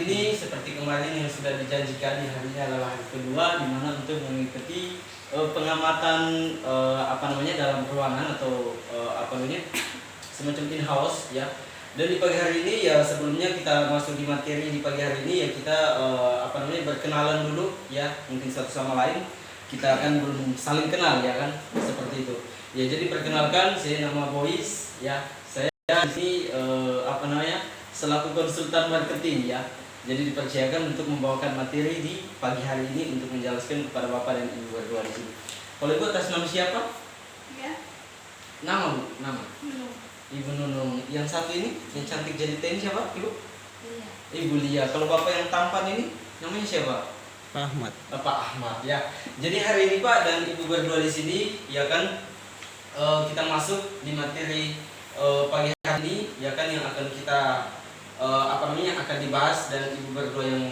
hari ini seperti kemarin yang sudah dijanjikan, di harinya adalah hari kedua di mana untuk mengikuti pengamatan dalam ruangan atau semacam in-house ya. Dan di pagi hari ini ya, sebelumnya kita masuk di materi di pagi hari ini ya, kita berkenalan dulu ya, mungkin satu sama lain. Kita akan belum saling kenal ya kan, seperti itu. Ya, jadi perkenalkan, saya nama Bois ya. Saya di sini selaku konsultan marketing ya. Jadi dipercayakan untuk membawakan materi di pagi hari ini untuk menjelaskan kepada Bapak dan Ibu berdua di sini. Kalau Ibu atas nama siapa? Ya. Nama Bu, nama. Nunung. Ibu Nunung. Yang satu ini, yang cantik jelita ini siapa, Ibu? Iya. Ibu Lia. Kalau Bapak yang tampan ini, namanya siapa? Pak Ahmad. Pak Ahmad ya. Jadi hari ini Pak dan Ibu berdua di sini ya kan, kita masuk di materi pagi hari ini ya kan, yang akan kita akan dibahas dan Ibu berdua yang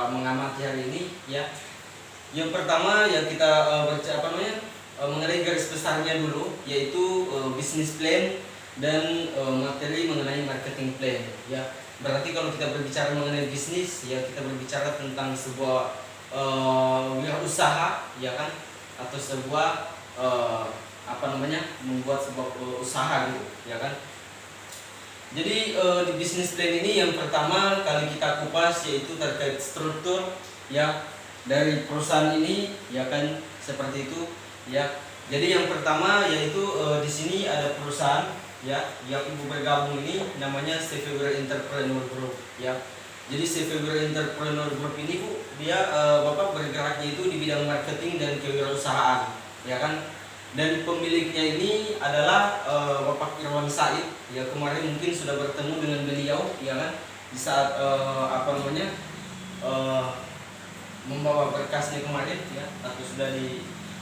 mengamati hari ini ya. Yang pertama ya, kita mengenai garis besarnya dulu, yaitu business plan dan materi mengenai marketing plan ya. Berarti kalau kita berbicara mengenai bisnis ya, kita berbicara tentang sebuah wirausaha ya kan, atau sebuah membuat sebuah usaha gitu ya kan. Jadi di bisnis plan ini yang pertama kali kita kupas yaitu terkait struktur ya dari perusahaan ini ya kan, seperti itu ya. Jadi yang pertama yaitu di sini ada perusahaan ya yang Ibu bergabung ini, namanya Sevewer Entrepreneur Group ya. Jadi Sevewer Entrepreneur Group ini Bu, dia Bapak bergeraknya itu di bidang marketing dan kewirausahaan ya kan. Dan pemiliknya ini adalah Bapak Irwan Said ya. Kemarin mungkin sudah bertemu dengan beliau ya kan, di saat membawa berkasnya kemarin ya, atau sudah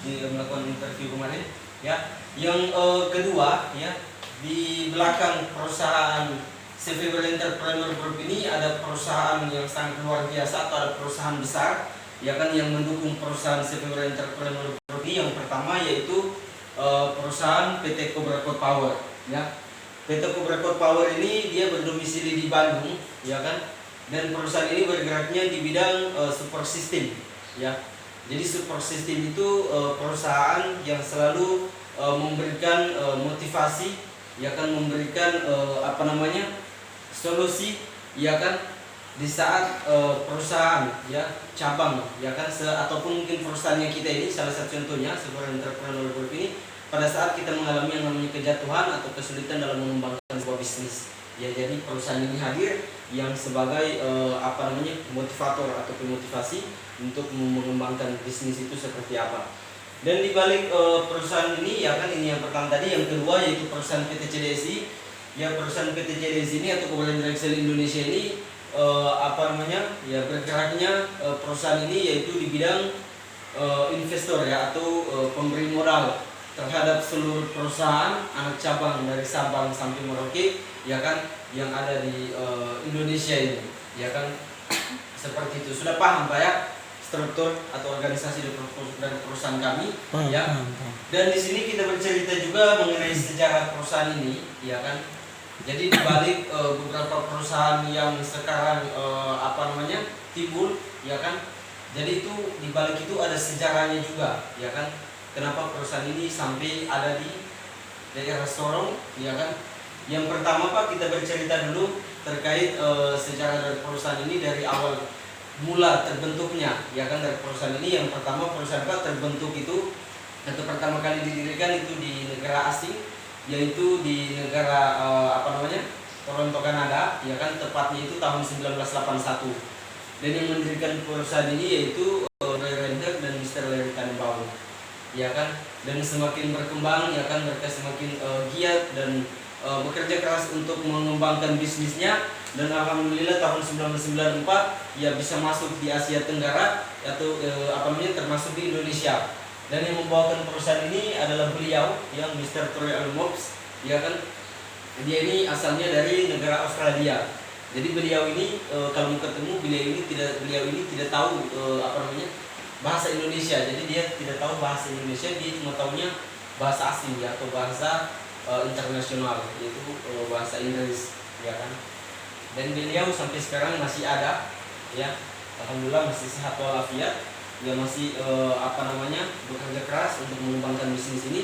melakukan interview kemarin ya. Yang kedua ya, di belakang perusahaan Sevewer Entrepreneur Group ini ada perusahaan yang sangat luar biasa, atau ada perusahaan besar ya kan, yang mendukung perusahaan Sevewer Entrepreneur Group ini. Yang pertama yaitu perusahaan PT Cobra Code Power ya. PT Cobra Code Power ini dia berdomisili di Bandung ya kan, dan perusahaan ini bergeraknya di bidang support system ya. Jadi support system itu perusahaan yang selalu memberikan motivasi ya kan, memberikan solusi ya kan, di saat perusahaan ya cabang ya kan, ataupun mungkin perusahaannya kita ini, salah satu contohnya Sevewer Entrepreneur Group ini, pada saat kita mengalami yang namanya kejatuhan atau kesulitan dalam mengembangkan sebuah bisnis ya. Jadi perusahaan ini hadir yang sebagai motivator atau pemotivasi untuk mengembangkan bisnis itu seperti apa. Dan di balik perusahaan ini ya kan, ini yang pertama tadi. Yang kedua yaitu perusahaan PT CDSI ya. Perusahaan PT CDSI ini atau Cobra Drexel Indonesia ini bergeraknya perusahaan ini yaitu di bidang investor ya, atau pemberi modal terhadap seluruh perusahaan anak cabang dari Sabang sampai Merauke ya kan, yang ada di Indonesia ini ya kan. Seperti itu. Sudah paham Pak ya struktur atau organisasi dari perusahaan kami ya. Dan di sini kita bercerita juga mengenai sejarah perusahaan ini ya kan. Jadi dibalik beberapa perusahaan yang sekarang timbul ya kan, jadi itu dibalik itu ada sejarahnya juga ya kan. Kenapa perusahaan ini sampai ada di daerah Sorong ya kan. Yang pertama Pak, kita bercerita dulu terkait sejarah dari perusahaan ini dari awal mula terbentuknya ya kan, dari perusahaan ini. Yang pertama, perusahaan Pak terbentuk itu atau pertama kali didirikan itu di negara asing, yaitu di negara Toronto, Kanada ya kan, tepatnya itu tahun 1981. Dan yang mendirikan perusahaan ini yaitu Roy Render dan Mr. Larry Tannenbaum ya kan. Dan semakin berkembang ya kan, mereka semakin giat dan bekerja keras untuk mengembangkan bisnisnya. Dan alhamdulillah tahun 1994 ya bisa masuk di Asia Tenggara atau termasuk di Indonesia. Dan yang membawakan perusahaan ini adalah beliau yang Mr. Troy Almops ya kan. Dia ini asalnya dari negara Australia. Jadi beliau ini kalau ketemu beliau ini tidak tahu bahasa Indonesia. Jadi dia tidak tahu bahasa Indonesia, dia cuma tahunya bahasa asing ya, atau bahasa internasional, yaitu bahasa Inggris ya kan. dan beliau sampai sekarang masih ada, ya, alhamdulillah masih sehat walafiat, dia masih bekerja keras untuk mengembangkan bisnis ini.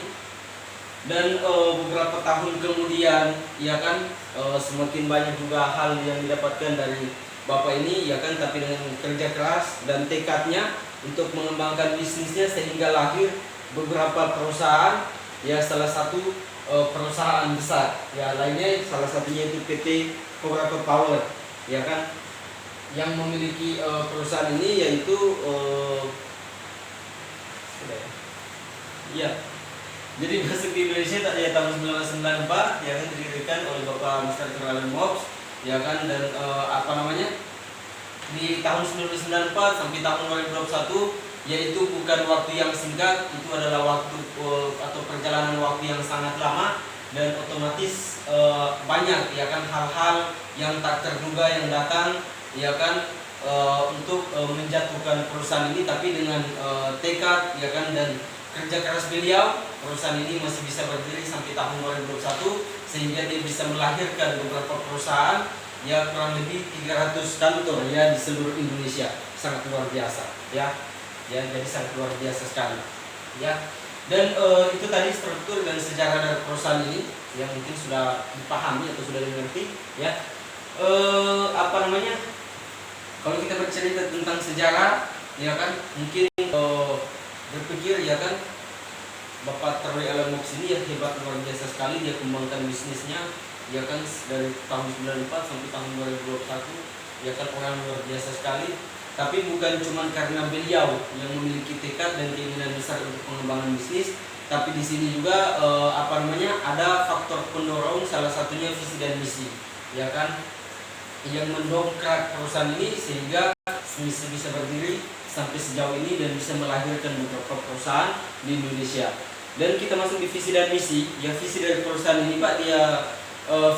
Dan beberapa tahun kemudian, ya kan, semakin banyak juga hal yang didapatkan dari bapak ini, ya kan, tapi dengan kerja keras dan tekadnya untuk mengembangkan bisnisnya sehingga lahir beberapa perusahaan, ya, salah satu perusahaan besar, ya, lainnya salah satunya itu PT Foraco Power, ya kan, yang memiliki perusahaan ini yaitu ya. Jadi masuk di Indonesia tak ya tahun 1994, ya kan, didirikan oleh Bapak Mr. Keralen Mops, ya kan, dan di tahun 1994 sampai tahun 2021, yaitu bukan waktu yang singkat, itu adalah waktu atau perjalanan waktu yang sangat lama, dan otomatis banyak, ya kan, hal-hal yang tak terduga yang datang, ya kan, untuk menjatuhkan perusahaan ini, tapi dengan tekad, ya kan, dan kerja keras beliau, perusahaan ini masih bisa berdiri sampai tahun 2021, sehingga dia bisa melahirkan beberapa perusahaan, ya, kurang lebih 300 kantor, ya, di seluruh Indonesia. Sangat luar biasa, ya, jadi sangat luar biasa sekali, ya. Dan itu tadi struktur dan sejarah dari perusahaan ini yang mungkin sudah dipahami atau sudah dimengerti, ya. Kalau kita bercerita tentang sejarah, ya kan, mungkin berpikir, ya kan, Bapak Terway Alam Mops ini ya hebat, luar biasa sekali, dia kembangkan bisnisnya, ya kan, dari tahun 94 sampai tahun 2021, ya kan, orang luar biasa sekali. Tapi bukan cuma karena beliau yang memiliki tekad dan keinginan besar untuk pengembangan bisnis, tapi di sini juga ada faktor pendorong, salah satunya visi dan misi, ya kan, yang mendongkrak perusahaan ini sehingga bisa berdiri sampai sejauh ini dan bisa melahirkan beberapa perusahaan di Indonesia. Dan kita masuk di visi dan misi. Ya, visi dari perusahaan ini, Pak, dia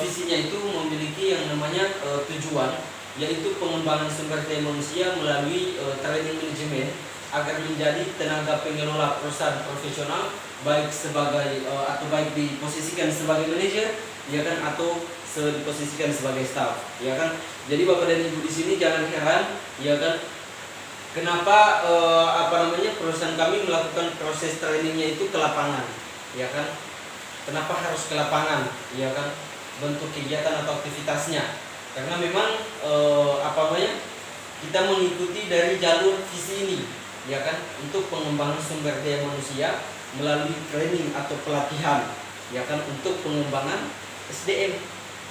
visinya itu memiliki yang namanya tujuan, yaitu pengembangan sumber daya manusia melalui training management agar menjadi tenaga pengelola perusahaan profesional, baik sebagai baik diposisikan sebagai manajer, ya kan, atau diposisikan sebagai staff, ya kan. Jadi Bapak dan Ibu di sini jangan heran, ya kan, kenapa perusahaan kami melakukan proses trainingnya itu ke lapangan, ya kan. Kenapa harus ke lapangan, ya kan, bentuk kegiatan atau aktivitasnya, karena memang kita mengikuti dari jalur visi ini, ya kan, untuk pengembangan sumber daya manusia melalui training atau pelatihan, ya kan, untuk pengembangan SDM,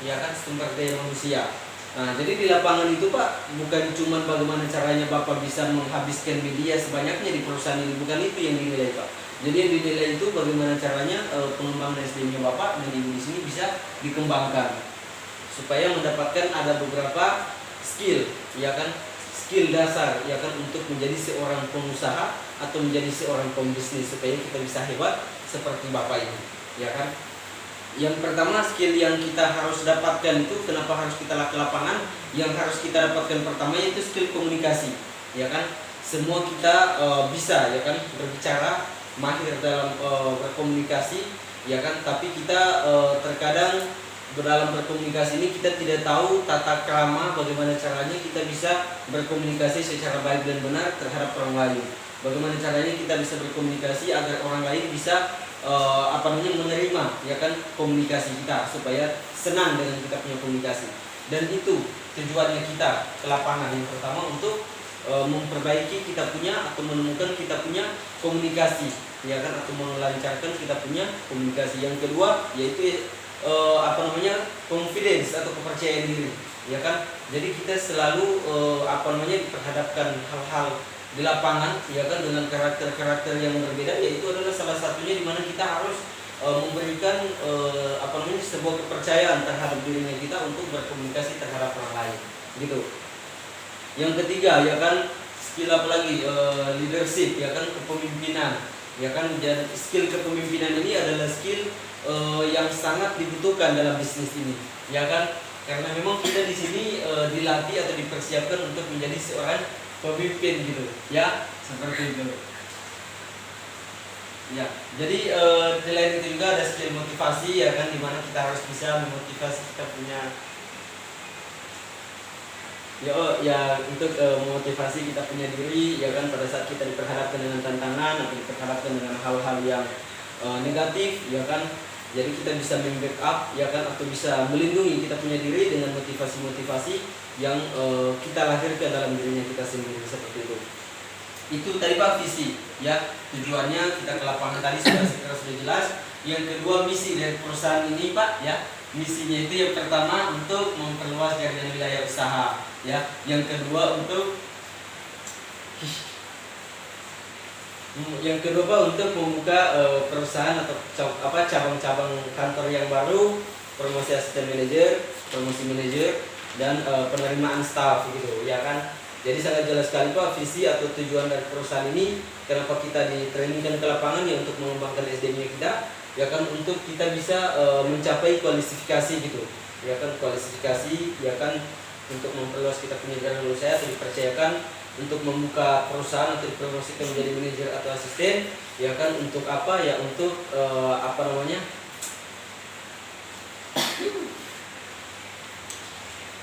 ya kan, sumber daya manusia. Nah, jadi di lapangan itu, Pak, bukan cuma bagaimana caranya Bapak bisa menghabiskan media sebanyaknya di perusahaan ini, bukan itu yang dinilai, Pak. Jadi yang dinilai itu bagaimana caranya pengembangan SDM-nya Bapak dan Ibu di sini bisa dikembangkan supaya mendapatkan ada beberapa skill, ya kan, skill dasar, ya kan, untuk menjadi seorang pengusaha atau menjadi seorang pembisnis supaya kita bisa hebat seperti Bapak ini, ya kan. Yang pertama, skill yang kita harus dapatkan itu, kenapa harus kita ke lapangan? Yang harus kita dapatkan pertama yaitu skill komunikasi, ya kan. Semua kita bisa, ya kan, berbicara, mahir dalam berkomunikasi, ya kan. Tapi kita terkadang dalam berkomunikasi ini kita tidak tahu tata krama, bagaimana caranya kita bisa berkomunikasi secara baik dan benar terhadap orang lain. Bagaimana caranya kita bisa berkomunikasi agar orang lain bisa menerima, ya kan, komunikasi kita supaya senang dengan kita punya komunikasi. Dan itu tujuannya kita ke lapangan, yang pertama untuk memperbaiki kita punya atau menemukan kita punya komunikasi, ya kan, atau melancarkan kita punya komunikasi. Yang kedua yaitu confidence atau kepercayaan diri, ya kan. Jadi kita selalu diperhadapkan hal-hal di lapangan, ya kan, dengan karakter-karakter yang berbeda, yaitu adalah salah satunya di mana kita harus memberikan sebuah kepercayaan terhadap dirinya kita untuk berkomunikasi terhadap orang lain, gitu. Yang ketiga, ya kan, skill apa lagi, leadership, ya kan, kepemimpinan, ya kan. Dan skill kepemimpinan ini adalah skill yang sangat dibutuhkan dalam bisnis ini, ya kan, karena memang kita di sini dilatih atau dipersiapkan untuk menjadi seorang pemimpin, gitu, ya, seperti itu. Ya, jadi selain itu juga ada skill motivasi, ya kan, dimana kita harus bisa memotivasi kita punya ya untuk memotivasi kita punya diri ya kan, pada saat kita diperhadapkan dengan tantangan atau diperhadapkan dengan hal-hal yang negatif ya kan, jadi kita bisa membackup ya kan, atau bisa melindungi kita punya diri dengan motivasi-motivasi yang kita lahirkan dalam dirinya kita sendiri, seperti itu. Itu tadi Pak visi ya, tujuannya kita ke lapangan tadi sudah jelas. Yang kedua misi dari perusahaan ini Pak ya, misinya itu yang pertama untuk memperluas jaringan wilayah usaha ya, yang kedua Pak untuk membuka perusahaan atau cabang-cabang kantor yang baru, promosi asisten manajer, promosi manajer, dan penerimaan staff gitu ya kan. Jadi sangat jelas sekali Pak visi atau tujuan dari perusahaan ini. Kenapa kita ditrainingkan ke lapangan ya, untuk mengembangkan SDM-nya kita ya kan, untuk kita bisa mencapai kualifikasi gitu ya kan, kualifikasi ya kan, untuk memperluas kita punya jaringan usaha atau dipercayakan untuk membuka perusahaan atau dipromosikan menjadi manajer atau asisten ya kan, untuk apa ya, untuk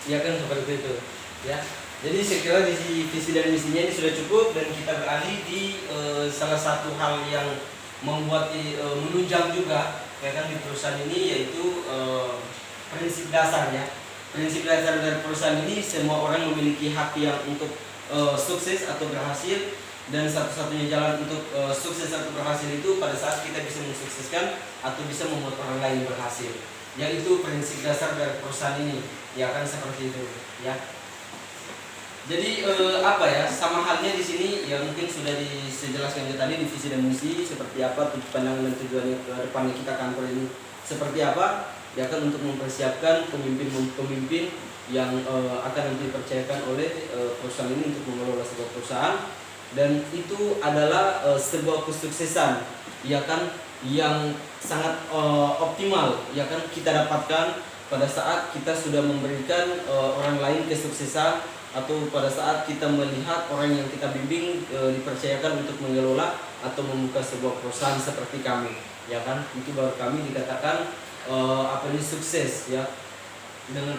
ya kan, seperti itu ya. Jadi saya kira di visi dan misinya ini sudah cukup, dan kita beralih di salah satu hal yang membuat menunjang juga ya kan di perusahaan ini, yaitu prinsip dasar ya. Prinsip dasar dari perusahaan ini, semua orang memiliki hak yang untuk sukses atau berhasil, dan satu-satunya jalan untuk sukses atau berhasil itu pada saat kita bisa mensukseskan atau bisa membuat orang lain berhasil. Yaitu prinsip dasar dari perusahaan ini ya kan, seperti itu ya. Jadi sama halnya di sini ya, mungkin sudah dijelaskan tadi di visi dan misi seperti apa, pandangan dan tujuannya ke depannya kita kantor ini seperti apa ya kan, untuk mempersiapkan pemimpin yang akan nanti dipercayakan oleh perusahaan ini untuk mengelola sebuah perusahaan, dan itu adalah sebuah kesuksesan ya kan, yang sangat optimal ya kan kita dapatkan pada saat kita sudah memberikan orang lain kesuksesan, atau pada saat kita melihat orang yang kita bimbing dipercayakan untuk mengelola atau membuka sebuah perusahaan seperti kami ya kan, itu baru kami dikatakan sukses ya, dengan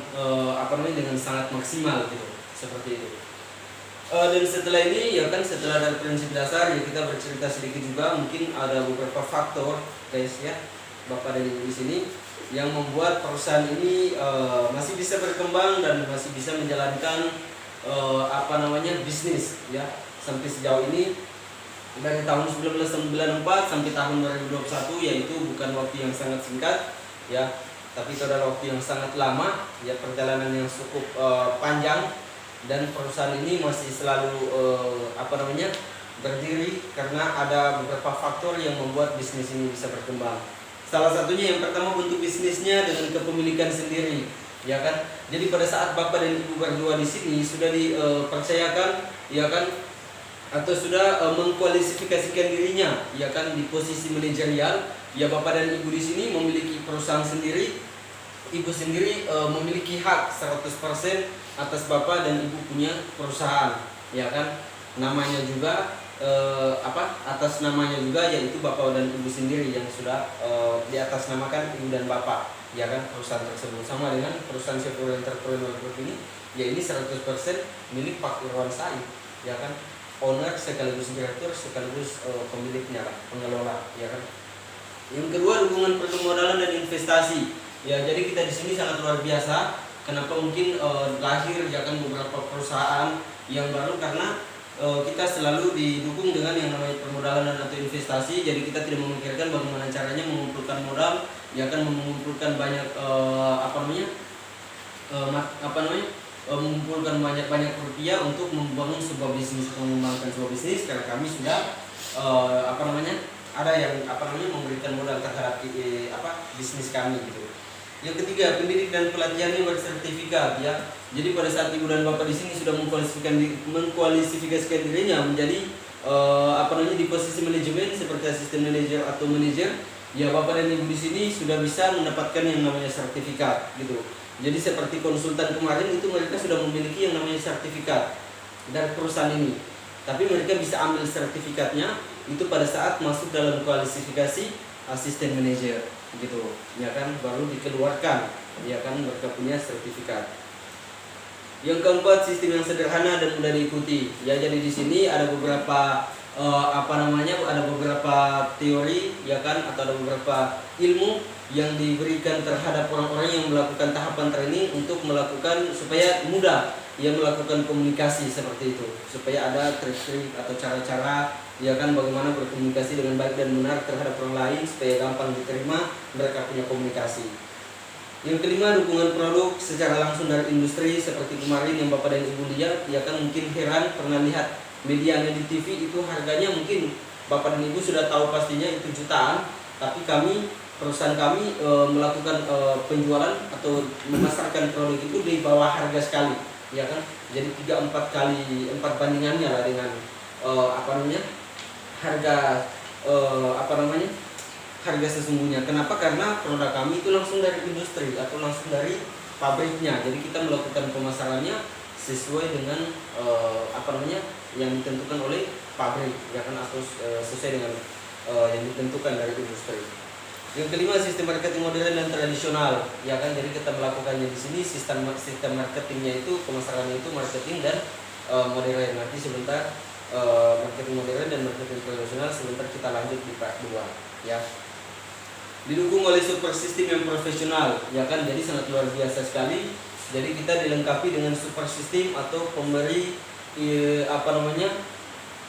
dengan sangat maksimal gitu, seperti itu. Dan setelah ini ya kan, setelah dari prinsip dasar ya, kita bercerita sedikit juga, mungkin ada beberapa faktor guys ya, Bapak dan Ibu di sini, yang membuat perusahaan ini masih bisa berkembang dan masih bisa menjalankan bisnis ya sampai sejauh ini, dari tahun 1994 sampai tahun 2021, yaitu bukan waktu yang sangat singkat ya, tapi itu adalah waktu yang sangat lama ya, perjalanan yang cukup panjang, dan perusahaan ini masih selalu berdiri karena ada beberapa faktor yang membuat bisnis ini bisa berkembang. Salah satunya yang pertama, bentuk bisnisnya dengan kepemilikan sendiri ya kan. Jadi pada saat Bapak dan Ibu berdua di sini sudah dipercayakan ya kan, atau sudah mengkualifikasikan dirinya ya kan di posisi manajerial ya, Bapak dan Ibu di sini memiliki perusahaan sendiri, Ibu sendiri memiliki hak 100% atas Bapak dan Ibu punya perusahaan ya kan. Namanya juga atas namanya juga, yaitu Bapak dan Ibu sendiri yang sudah di atas namakan Ibu dan Bapak ya kan, perusahaan tersebut. Sama dengan perusahaan Syafrul Entrepreneur Group ini ya, ini 100% milik Pak Irwan Said ya kan, owner sekaligus direktur sekaligus pemiliknya lah, pengelola ya kan. Yang kedua, dukungan permodalan dan investasi ya. Jadi kita di sini sangat luar biasa. Kenapa mungkin lahir ya kan beberapa perusahaan yang baru, karena kita selalu didukung dengan yang namanya permodalan atau investasi. Jadi kita tidak memikirkan bagaimana caranya mengumpulkan modal ya kan, mengumpulkan banyak mengumpulkan banyak rupiah untuk membangun sebuah bisnis atau mengembangkan sebuah bisnis, karena kami sudah ada yang memberikan modal terhadap bisnis kami gitu. Yang ketiga, pendidik dan pelatihannya bersertifikat ya. Jadi pada saat Ibu dan Bapak di sini sudah mengkualifikasikan dirinya menjadi di posisi manajemen seperti asisten manajer atau manajer ya, Bapak dan Ibu di sini sudah bisa mendapatkan yang namanya sertifikat gitu. Jadi seperti konsultan kemarin itu, mereka sudah memiliki yang namanya sertifikat dari perusahaan ini. Tapi mereka bisa ambil sertifikatnya itu pada saat masuk dalam kualifikasi asisten manajer gitu ya kan, baru dikeluarkan ya kan, mereka punya sertifikat. Yang keempat, sistem yang sederhana dan mudah diikuti. Ya, jadi di sini ada beberapa ada beberapa teori ya kan, atau ada beberapa ilmu yang diberikan terhadap orang-orang yang melakukan tahapan training untuk melakukan supaya mudah ya melakukan komunikasi seperti itu, supaya ada trik-trik atau cara-cara ya kan bagaimana berkomunikasi dengan baik dan benar terhadap orang lain supaya gampang diterima mereka punya komunikasi. Yang kelima, dukungan produk secara langsung dari industri seperti kemarin yang Bapak dan Ibu lihat ya kan, mungkin heran pernah lihat medianya di TV itu harganya mungkin Bapak dan Ibu sudah tahu pastinya itu jutaan, tapi perusahaan kami melakukan penjualan atau memasarkan produk itu di bawah harga sekali ya kan, jadi 3-4 bandingannya lah dengan harga sesungguhnya. Kenapa? Karena produk kami itu langsung dari industri atau langsung dari pabriknya, jadi kita melakukan pemasarannya sesuai dengan yang ditentukan oleh pabrik ya kan, atau sesuai dengan yang ditentukan dari industri. Yang kelima, sistem marketing modern dan tradisional ya kan, jadi kita melakukannya di sini sistem marketingnya itu, pemasarannya itu marketing dan modern. Nanti sebentar marketing modern dan marketing tradisional sebentar kita lanjut di part 2 ya. Didukung oleh super sistem yang profesional ya kan, jadi sangat luar biasa sekali. Jadi kita dilengkapi dengan super sistem atau pemberi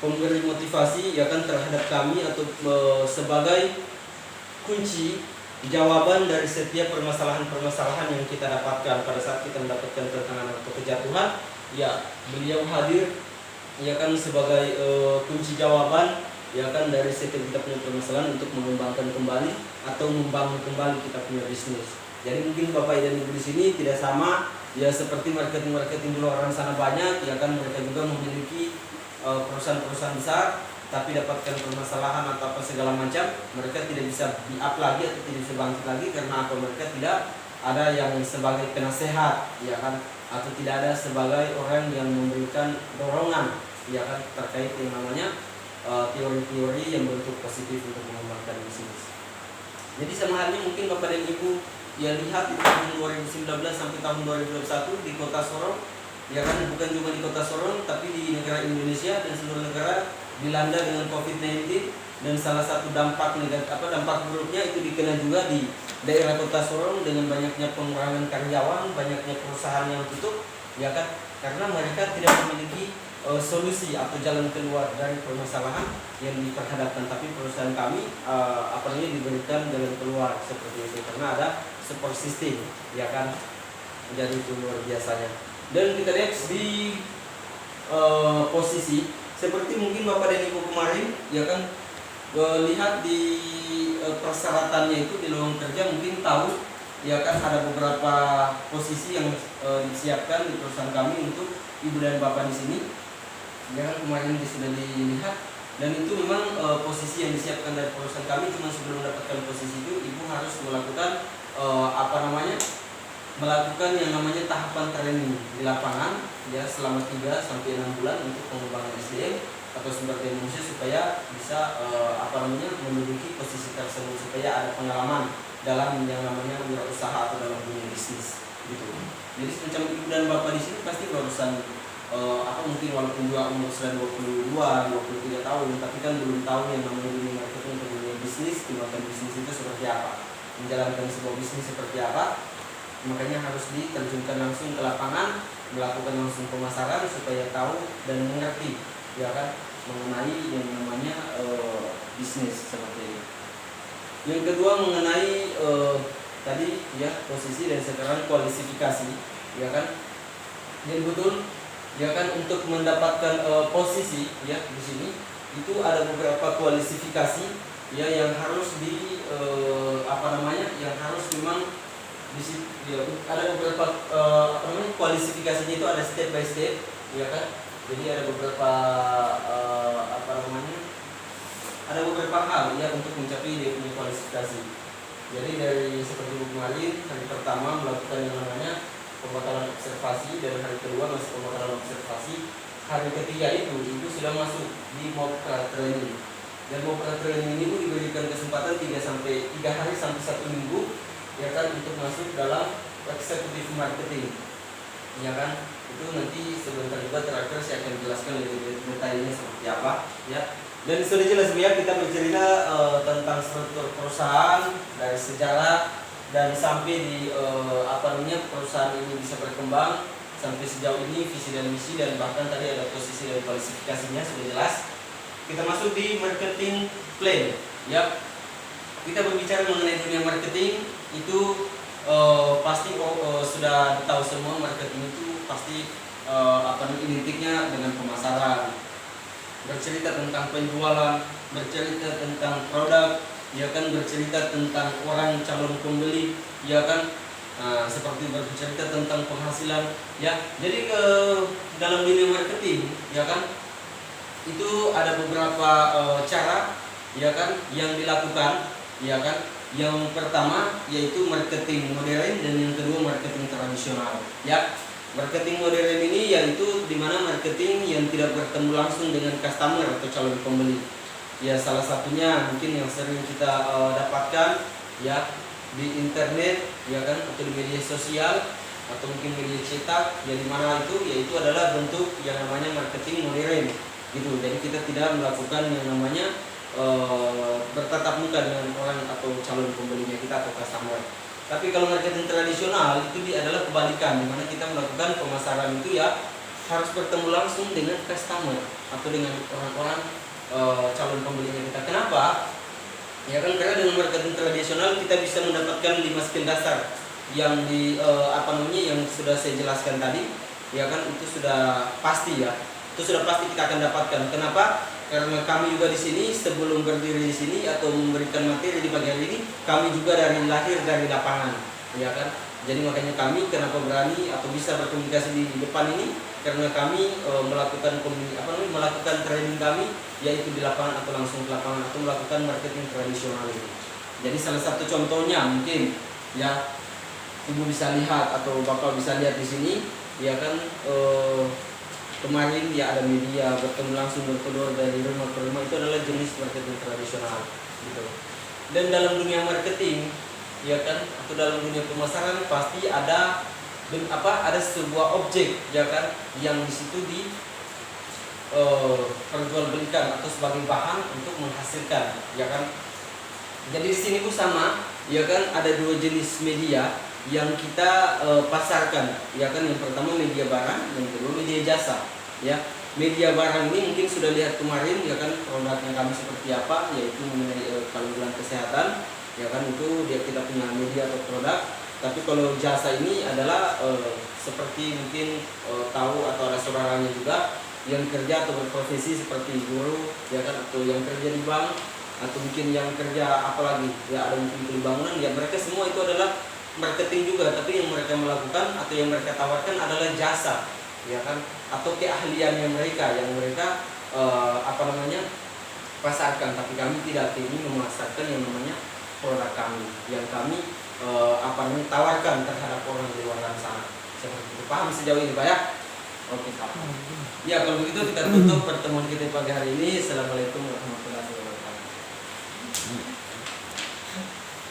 pemberi motivasi ya kan terhadap kami, atau sebagai kunci jawaban dari setiap permasalahan-permasalahan yang kita dapatkan pada saat kita mendapatkan tantangan atau kejatuhan. Ya, beliau hadir ya kan sebagai kunci jawaban ya kan dari setiap kita punya permasalahan untuk mengembangkan kembali atau membangun kembali kita punya bisnis. Jadi mungkin Bapak dan Ibu di sini tidak sama ya seperti marketing di luar sana banyak ya kan, mereka juga memiliki perusahaan-perusahaan besar, tapi dapatkan permasalahan atau apa segala macam, mereka tidak bisa di-up lagi atau tidak bisa bangkit lagi karena apa? Mereka tidak ada yang sebagai penasehat ya kan, atau tidak ada sebagai orang yang memberikan dorongan ya kan terkait yang namanya teori-teori yang bentuk positif untuk mengembangkan bisnis. Jadi sama halnya mungkin Bapak dan Ibu ya lihat di tahun 2019 sampai tahun 2021 di kota Sorong ya kan, bukan cuma di kota Sorong tapi di negara Indonesia dan seluruh negara dilanda dengan COVID-19, dan salah satu dampak buruknya itu dikenal juga di daerah kota Sorong dengan banyaknya pengurangan karyawan, banyaknya perusahaan yang tutup ya kan, karena mereka tidak memiliki solusi atau jalan keluar dari permasalahan yang diperhadapkan. Tapi perusahaan kami diberikan jalan keluar seperti itu karena ada support system ya kan, jadi itu luar biasanya. Dan kita lihat di posisi seperti mungkin Bapak dan Ibu kemarin ya kan lihat di persyaratannya itu di lowongan kerja, mungkin tahu ya kan ada beberapa posisi yang disiapkan di perusahaan kami untuk Ibu dan Bapak di sini ya kan, kemarin sudah dilihat. Dan itu memang posisi yang disiapkan dari perusahaan kami, cuma sebelum mendapatkan posisi itu Ibu harus melakukan melakukan yang namanya tahapan training di lapangan ya selama 3-6 bulan untuk pengembangan SDM atau sumber daya manusia supaya bisa menduduki posisi tersebut, supaya ada pengalaman dalam yang namanya wirausaha atau dalam dunia bisnis gitu. Jadi semacam Ibu dan Bapak di sini pasti barusan mungkin walaupun juga umur sudah 22-23 tahun, tapi kan belum tahu yang namanya dunia marketing atau dunia bisnis, tindakan bisnis itu seperti apa, menjalankan sebuah bisnis seperti apa. Makanya harus diterjunkan langsung ke lapangan, melakukan langsung pemasaran supaya tahu dan mengerti ya kan mengenai yang namanya bisnis seperti ini. Yang kedua mengenai tadi ya posisi dan sekarang kualifikasi ya kan. Jadi betul ya kan, untuk mendapatkan posisi ya di sini itu ada beberapa kualifikasi ya yang harus yang harus memang di sini ya, ada beberapa kualifikasinya itu ada step by step ya kan. Jadi ada beberapa ada beberapa hal ya untuk mencapai dia punya kualifikasi. Jadi dari seperti kemarin hari pertama melakukan yang namanya pembakaran observasi, dan hari kedua masuk pembakaran observasi, hari ketiga itu Ibu sudah masuk di mock training. Dan mock training ini Ibu diberikan kesempatan 3 hari sampai 1 minggu ya kan untuk masuk dalam executive marketing. ya kan. Itu nanti sebentar juga terakhir saya akan jelaskan lebih detailnya seperti apa ya. Dan sudah jelas ya kita bercerita tentang struktur perusahaan dari sejarah dan sampai di apa namanya perusahaan ini bisa berkembang sampai sejauh ini, visi dan misi, dan bahkan tadi ada posisi dan kualifikasinya sudah jelas. Kita masuk di marketing plan ya. Kita berbicara mengenai dunia marketing itu pasti sudah tahu semua, marketing itu pasti apa namanya identiknya dengan pemasaran, bercerita tentang penjualan, bercerita tentang produk, ya kan, bercerita tentang orang calon pembeli, ya kan, seperti bercerita tentang penghasilan, ya. Jadi dalam dunia marketing, ya kan, itu ada beberapa cara, ya kan, yang dilakukan, ya kan. Yang pertama yaitu marketing modern dan yang kedua marketing tradisional, ya. Marketing modern ini yaitu dimana marketing yang tidak bertemu langsung dengan customer atau calon pembeli. Ya, salah satunya mungkin yang sering kita dapatkan ya di internet, ya kan, atau di media sosial atau mungkin media cetak, ya dimana yaitu adalah bentuk yang namanya marketing modern gitu. Jadi kita tidak melakukan yang namanya bertatap muka dengan orang atau calon pembelinya kita atau customer. Tapi kalau marketing tradisional itu adalah kebalikan, dimana kita melakukan pemasaran itu ya harus bertemu langsung dengan customer atau dengan orang-orang calon pembelinya kita. Kenapa? Ya kan, karena dengan marketing tradisional kita bisa mendapatkan 5 skill dasar yang apa namanya yang sudah saya jelaskan tadi, ya kan, itu sudah pasti ya. Itu sudah pasti kita akan dapatkan. Kenapa? Karena kami juga di sini sebelum berdiri di sini atau memberikan materi di pagi hari ini, kami juga lahir dari lapangan, ya kan. Jadi makanya kami kenapa berani atau bisa berkomunikasi di depan ini, karena kami melakukan training kami yaitu di lapangan atau langsung ke lapangan atau melakukan marketing tradisional ini. Jadi salah satu contohnya mungkin ya Ibu bisa lihat atau Bapak bisa lihat di sini, ya kan, kemarin ya ada media bertemu langsung bertelur dari rumah ke rumah, itu adalah jenis marketing tradisional gitu. Dan dalam dunia marketing, ya kan, atau dalam dunia pemasaran pasti ada sebuah objek, ya kan, yang di situ perjualbelikan atau sebagai bahan untuk menghasilkan, ya kan. Jadi di sini pun sama, ya kan, ada dua jenis media yang kita pasarkan, ya kan. Yang pertama media barang, yang kedua media jasa, ya. Media barang ini mungkin sudah lihat kemarin, ya kan, produknya kami seperti apa, yaitu mengenai kalenggulan kesehatan, ya kan, itu kita punya media atau produk. Tapi kalau jasa ini adalah seperti mungkin tahu atau ada saudaranya juga yang kerja atau berprofesi seperti guru, ya kan, atau yang kerja di bank, atau mungkin yang kerja apalagi, ya ada mungkin di bangunan, ya mereka semua itu adalah marketing juga, tapi yang mereka melakukan atau yang mereka tawarkan adalah jasa, ya kan, atau keahliannya mereka yang mereka pasarkan. Tapi kami tidak ingin memasarkan yang namanya produk kami yang kami tawarkan terhadap orang di luar sana. Seperti itu. Paham sejauh ini, Pak ya? Oke, Pak. Ya, kalau begitu kita tutup pertemuan kita pagi hari ini. Assalamualaikum warahmatullahi wabarakatuh.